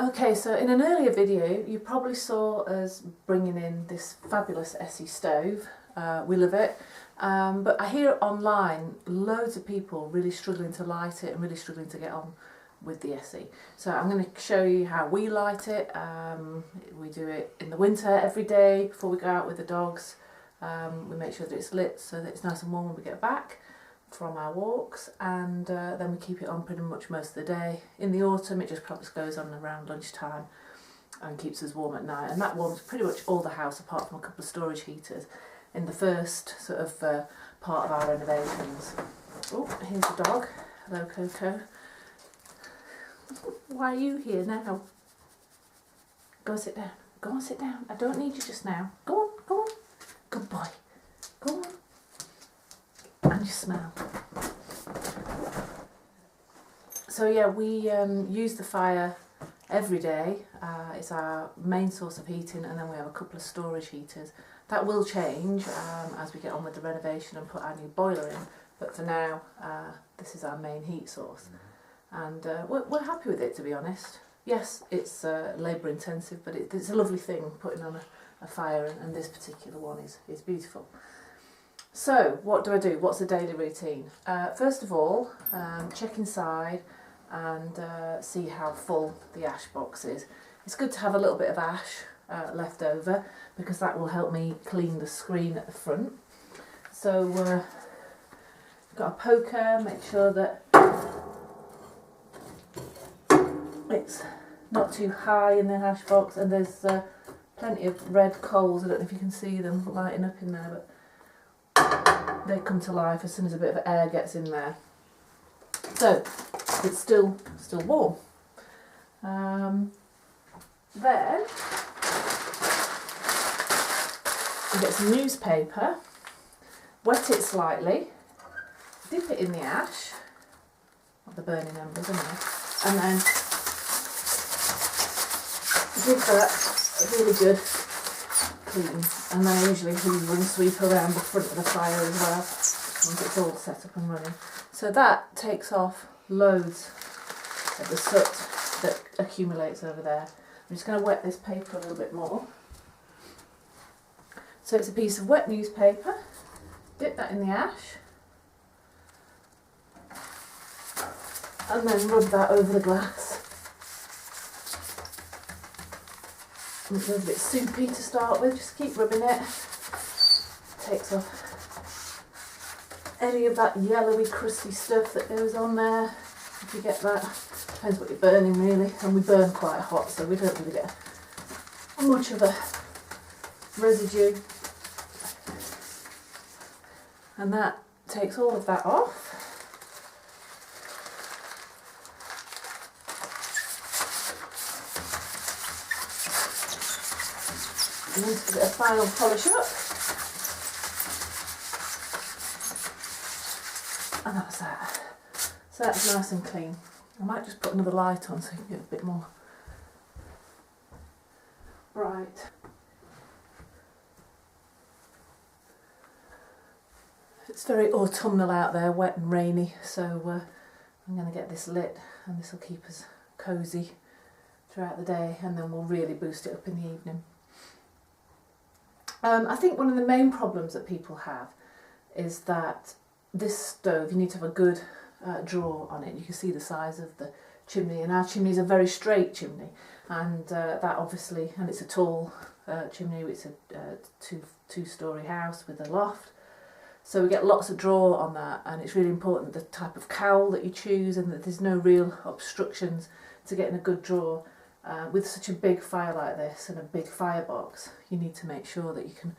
Okay, so in an earlier video you probably saw us bringing in this fabulous ESSE stove. We love it, but I hear online loads of people really struggling to light it and really struggling to get on with the ESSE. So I'm going to show you how we light it. We do it in the winter every day before we go out with the dogs. We make sure that it's lit so that it's nice and warm when we get back from our walks, and then we keep it on pretty much most of the day. In the autumn it just probably goes on around lunchtime and keeps us warm at night, and that warms pretty much all the house apart from a couple of storage heaters in the first sort of part of our renovations. Oh, here's the dog. Hello, Coco. Why are you here now? Go and sit down. Go and sit down. I don't need you just now. Go on, go on. Good boy. Go on. And you smell. So yeah, we use the fire every day. It's our main source of heating, and then we have a couple of storage heaters. That will change as we get on with the renovation and put our new boiler in, but for now this is our main heat source, and we're happy with it, to be honest. Yes, it's labour intensive, but it's a lovely thing putting on a fire, and this particular one is beautiful. So what do? What's the daily routine? First of all, check inside and see how full the ash box is. It's good to have a little bit of ash left over, because that will help me clean the screen at the front. So got a poker, make sure that it's not too high in the ash box, and there's plenty of red coals. I don't know if you can see them lighting up in there, but they come to life as soon as a bit of air gets in there. So it's still warm. Then we get some newspaper, wet it slightly, dip it in the ash, not the burning embers anyway, and then give that a really good clean, and then I usually hoover and sweep around the front of the fire as well once it's all set up and running. So that takes off loads of the soot that accumulates over there. I'm just going to wet this paper a little bit more. So it's a piece of wet newspaper, dip that in the ash, and then rub that over the glass. And it feels a bit soupy to start with, just keep rubbing it. Takes off any of that yellowy crusty stuff that goes on there, if you get that. Depends what you're burning really, and we burn quite hot, so we don't really get much of a residue. And that takes all of that off. And then to give it a final polish up. And that's that. So that's nice and clean. I might just put another light on so you can get a bit more bright. It's very autumnal out there, wet and rainy, so I'm going to get this lit, and this will keep us cosy throughout the day, and then we'll really boost it up in the evening. I think one of the main problems that people have is that this stove, you need to have a good drawer on it. You can see the size of the chimney, and our chimney is a very straight chimney, and that obviously, and it's a tall chimney. It's a two-storey house with a loft, so we get lots of draw on that, and it's really important the type of cowl that you choose, and that there's no real obstructions to getting a good draw. With such a big fire like this and a big firebox, you need to make sure that you can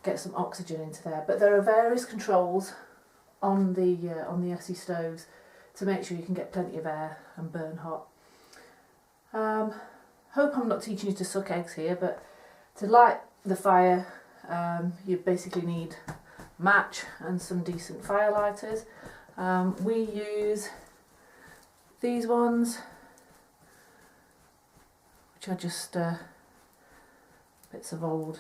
get some oxygen into there. But there are various controls on the ESSE stoves to make sure you can get plenty of air and burn hot. Hope I'm not teaching you to suck eggs here, but to light the fire you basically need match and some decent fire lighters. We use these ones, which are just bits of old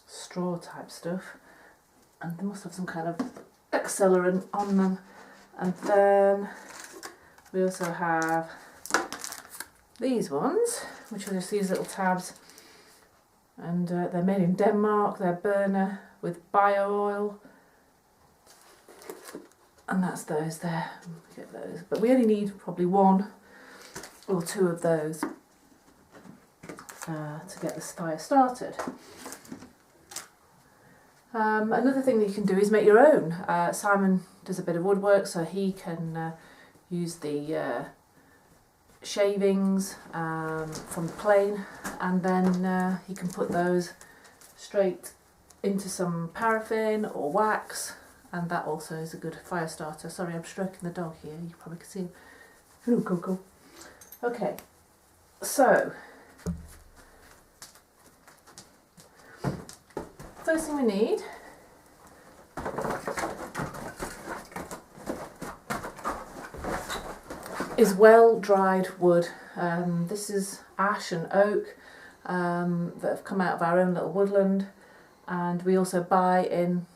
straw type stuff, and they must have some kind of accelerant on them. And then we also have these ones, which are just these little tabs, and they're made in Denmark. They're burner with bio oil, and that's those there. Get those, but we only need probably 1 or 2 of those to get this fire started. Another thing that you can do is make your own. Simon does a bit of woodwork, so he can use the shavings from the plane, and then he can put those straight into some paraffin or wax, and that also is a good fire starter. Sorry, I'm stroking the dog here, you probably can see him. Hello, Coco. Okay, so first thing we need is well dried wood. This is ash and oak that have come out of our own little woodland, and we also buy in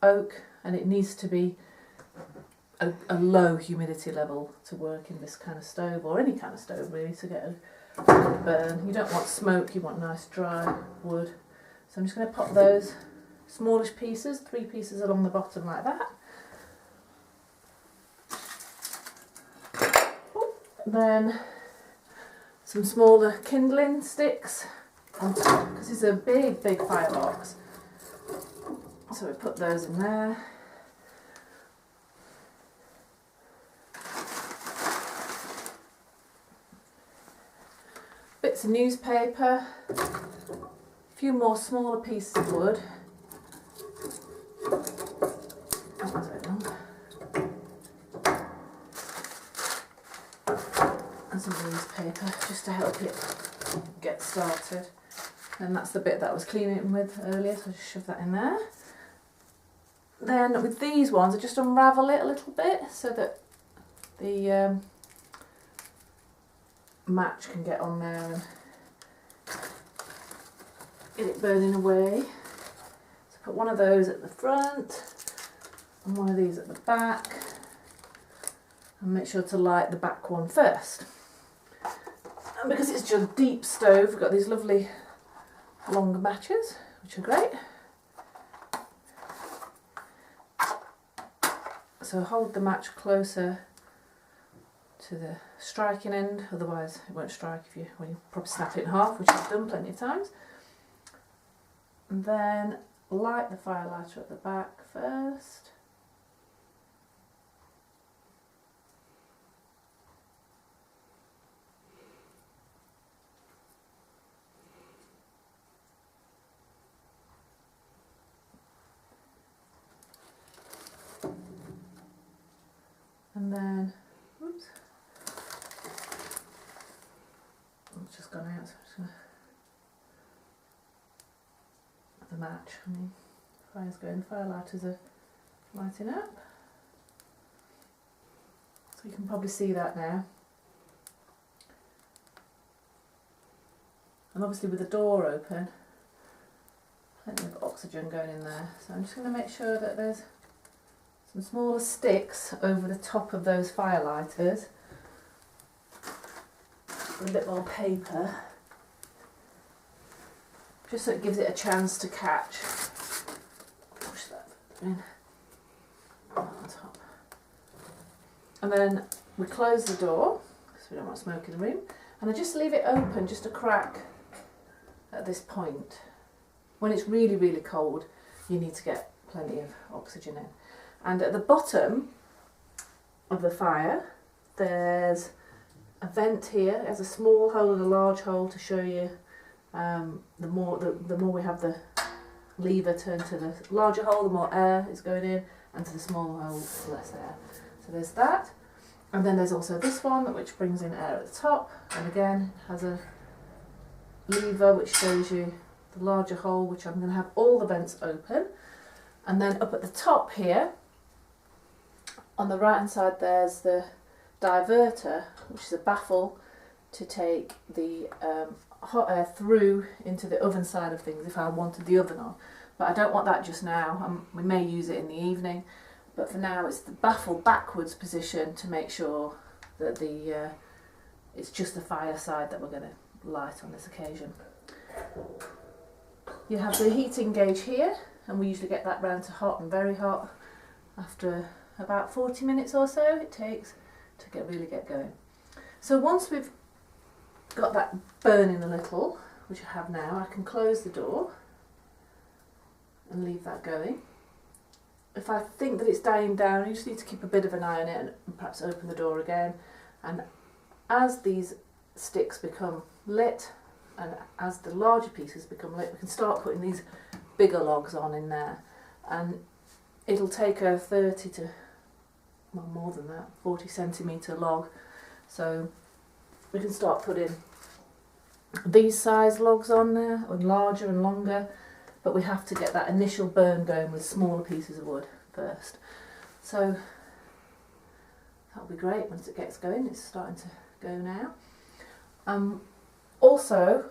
oak, and it needs to be a low humidity level to work in this kind of stove, or any kind of stove really, to get a good burn. You don't want smoke, you want nice dry wood. So I'm just going to pop those smallish pieces, 3 pieces along the bottom like that. Then some smaller kindling sticks on top, because it's a big firebox. So we put those in there. Bits of newspaper, a few more smaller pieces of wood. And some newspaper just to help it get started. And that's the bit that I was cleaning with earlier, so I just shove that in there. Then with these ones, I just unravel it a little bit so that the match can get on there and get it burning away. So put one of those at the front and one of these at the back, and make sure to light the back one first. And because it's just a deep stove, we've got these lovely long matches, which are great. So hold the match closer to the striking end, otherwise it won't strike when you probably snap it in half, which I've done plenty of times. And then light the fire lighter at the back first. And then, oops, it's just gone out, so I'm just going to, the match, fire's going, fire lighters are lighting up. So you can probably see that now. And obviously with the door open, plenty of oxygen going in there. So I'm just going to make sure that there's some smaller sticks over the top of those fire lighters, a bit more paper, just so it gives it a chance to catch. Push that in on top. And then we close the door, because we don't want smoke in the room, and I just leave it open, just a crack at this point. When it's really, really cold, you need to get plenty of oxygen in. And at the bottom of the fire, there's a vent here. It has a small hole and a large hole to show you. The more we have the lever turned to the larger hole, the more air is going in, and to the smaller hole, the less air. So there's that. And then there's also this one, which brings in air at the top, and again has a lever which shows you the larger hole, which I'm going to have all the vents open. And then up at the top here, on the right hand side, there's the diverter, which is a baffle to take the hot air through into the oven side of things if I wanted the oven on. But I don't want that just now. We may use it in the evening, but for now it's the baffle backwards position to make sure that the it's just the fire side that we're going to light on this occasion. You have the heating gauge here, and we usually get that round to hot and very hot after about 40 minutes or so it takes to really get going. So once we've got that burning a little, which I have now, I can close the door and leave that going. If I think that it's dying down, you just need to keep a bit of an eye on it and perhaps open the door again. And as these sticks become lit and as the larger pieces become lit, we can start putting these bigger logs on in there. And it'll take a 30 to, well, more than that, 40 centimetre log. So we can start putting these size logs on there, or larger and longer, but we have to get that initial burn going with smaller pieces of wood first. So that'll be great once it gets going. It's starting to go now. Also,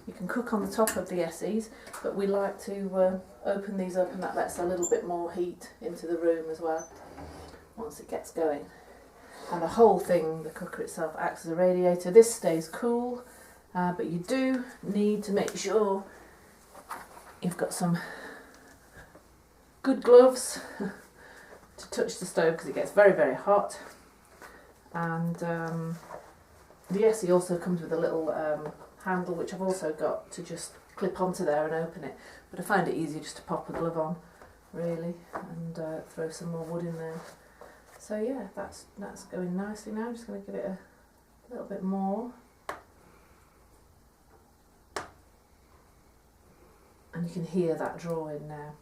you can cook on the top of the ESSEs, but we like to open these up, and that lets a little bit more heat into the room as well once it gets going. And the whole thing, the cooker itself, acts as a radiator. This stays cool, but you do need to make sure you've got some good gloves to touch the stove, because it gets very, very hot. And the ESSE also comes with a little handle, which I've also got to just clip onto there and open it. But I find it easier just to pop a glove on, really, and throw some more wood in there. So yeah, that's going nicely now. I'm just going to give it a little bit more. And you can hear that drawing now.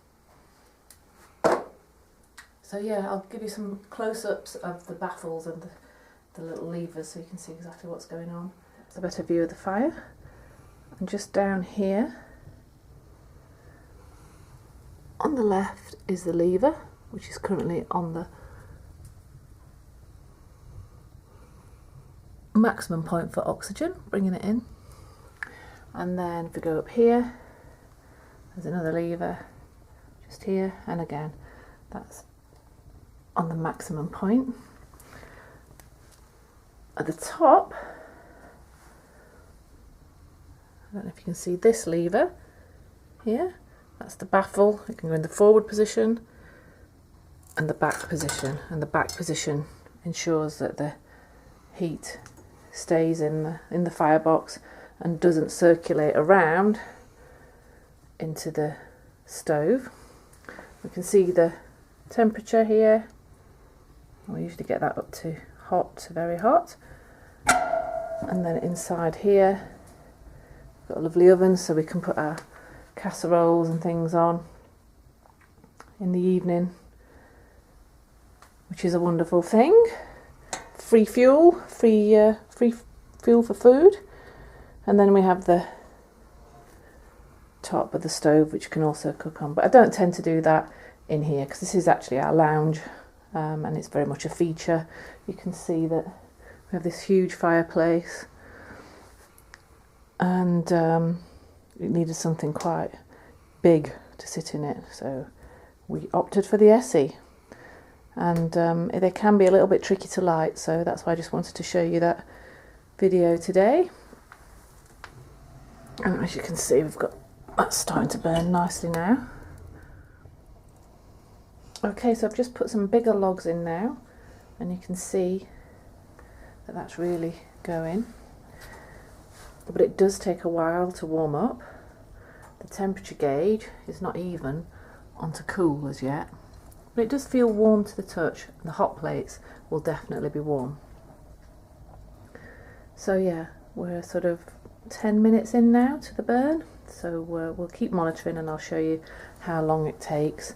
So yeah, I'll give you some close-ups of the baffles and the little levers so you can see exactly what's going on. It's a better view of the fire. And just down here on the left is the lever, which is currently on the maximum point for oxygen, bringing it in. And then if we go up here, there's another lever just here, and again that's on the maximum point. At the top, I don't know if you can see this lever here, that's the baffle. It can go in the forward position and the back position, and the back position ensures that the heat stays in the firebox and doesn't circulate around into the stove. We can see the temperature here. We usually get that up to hot to very hot. And then inside here, we've got a lovely oven, so we can put our casseroles and things on in the evening, which is a wonderful thing. Free fuel, free fuel for food. And then we have the top of the stove, which you can also cook on, but I don't tend to do that in here because this is actually our lounge, and it's very much a feature. You can see that we have this huge fireplace, and it needed something quite big to sit in it, so we opted for the ESSE. And they can be a little bit tricky to light, so that's why I just wanted to show you that video today. And as you can see, we've got that's starting to burn nicely now. Okay, so I've just put some bigger logs in now, and you can see that that's really going. But it does take a while to warm up. The temperature gauge is not even onto cool as yet, but it does feel warm to the touch. The hot plates will definitely be warm. So yeah, we're sort of 10 minutes in now to the burn. So we'll keep monitoring, and I'll show you how long it takes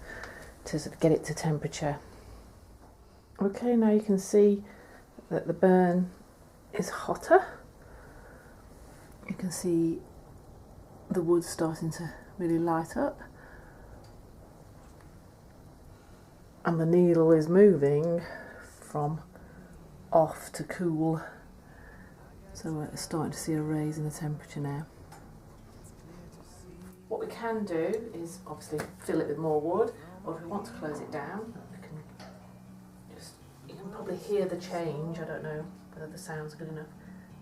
to sort of get it to temperature. Okay, now you can see that the burn is hotter. You can see the wood starting to really light up, and the needle is moving from off to cool. So we're starting to see a raise in the temperature now. What we can do is obviously fill it with more wood, or if we want to close it down, we can just, you can probably hear the change. I don't know whether the sound's good enough.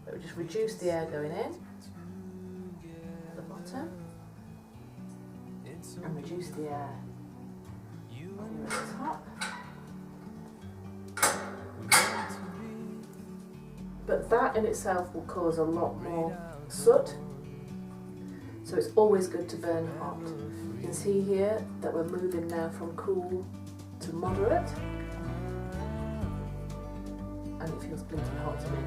But we just reduce the air going in at the bottom and reduce the air at the top. But that in itself will cause a lot more soot, so it's always good to burn hot. You can see here that we're moving now from cool to moderate, and it feels blinking hot to me.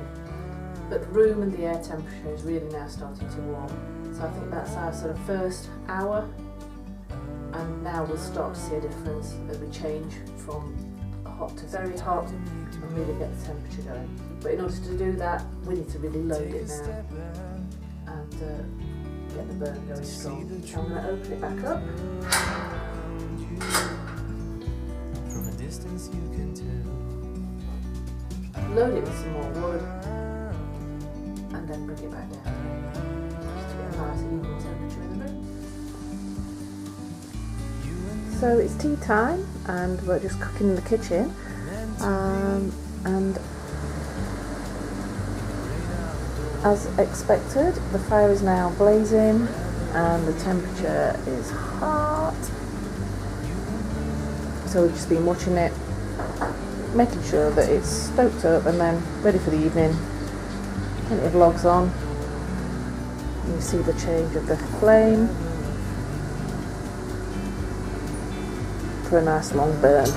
But the room and the air temperature is really now starting to warm, so I think that's our sort of first hour, and now we'll start to see a difference as we change from hot to very hot and really get the temperature going. But in order to do that, we need to really load it now and get the burn going strong. So I'm going to open it back up. Load it with some more wood and then bring it back down just to get a nice even temperature in the room. So it's tea time and we're just cooking in the kitchen, and as expected the fire is now blazing and the temperature is hot. So we've just been watching it, making sure that it's stoked up and then ready for the evening. Plenty of logs on. And you see the change of the flame for a nice long burn.